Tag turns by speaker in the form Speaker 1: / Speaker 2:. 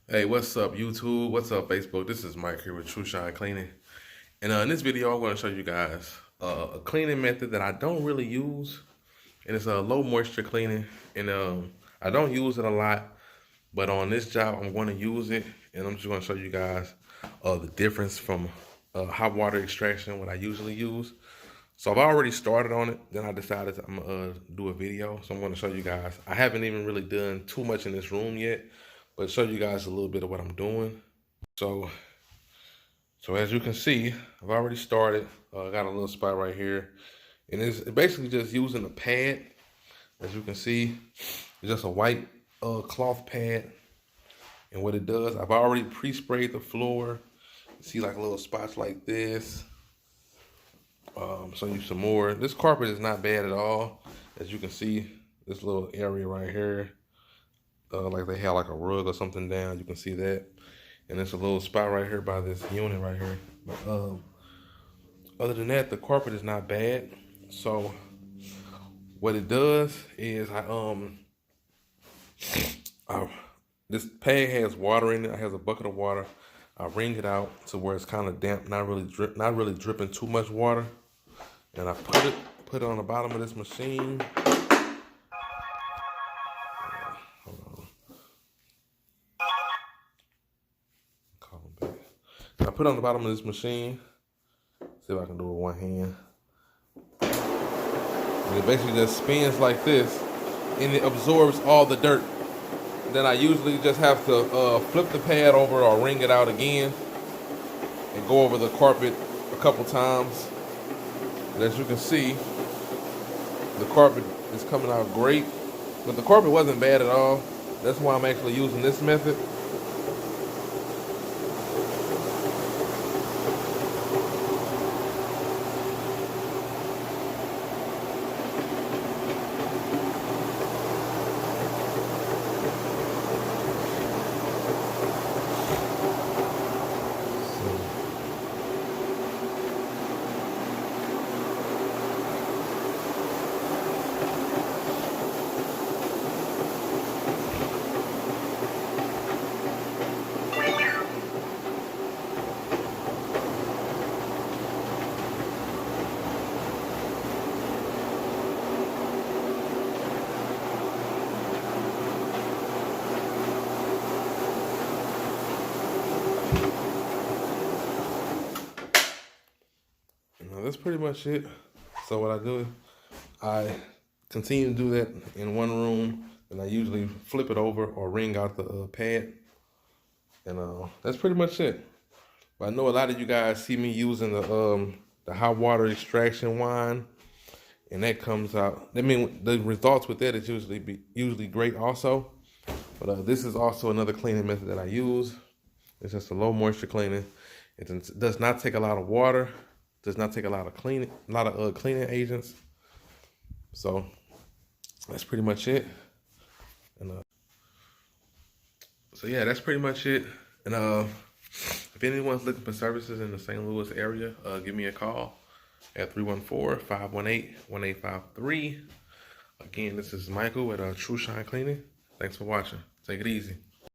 Speaker 1: Hey, what's up YouTube? What's up Facebook? This is Mike here with True Shine Cleaning. And in this video, I'm going to show you guys a cleaning method that I don't really use. And it's a low moisture cleaning. And I don't use it a lot. But on this job, I'm going to use it. And I'm just going to show you guys the difference from hot water extraction, what I usually use. So I've already started on it. Then I decided I'm going to do a video. So I'm going to show you guys. I haven't even really done too much in this room yet, but show you guys a little bit of what I'm doing. So as you can see, I've already started. I got a little spot right here. And it's basically just using a pad. As you can see, it's just a white cloth pad. And what it does, I've already pre-sprayed the floor. You see like little spots like this. Show you some more. This carpet is not bad at all. As you can see, this little area right here. Like they had like a rug or something down. You can see that. And there's a little spot right here by this unit right here. But other than that, the carpet is not bad. So what it does is this pad has water in it. It has a bucket of water. I wring it out to where it's kind of damp, not really dripping too much water. And I put it on the bottom of this machine. I put it on the bottom of this machine. See if I can do it with one hand. And it basically just spins like this, and it absorbs all the dirt. Then I usually just have to flip the pad over or wring it out again and go over the carpet a couple times. And as you can see, the carpet is coming out great. But the carpet wasn't bad at all. That's why I'm actually using this method. That's pretty much it. So what I do, I continue to do that in one room, and I usually flip it over or wring out the pad. And that's pretty much it. But I know a lot of you guys see me using the hot water extraction wine, and that comes out. I mean, the results with that is usually great also. But this is also another cleaning method that I use. It's just a low moisture cleaning. It does not take a lot of water. Does not take a lot of cleaning agents. So that's pretty much it. And so yeah, that's pretty much it. And if anyone's looking for services in the St. Louis area, give me a call at 314-518-1853. Again, this is Michael with True Shine Cleaning. Thanks for watching. Take it easy.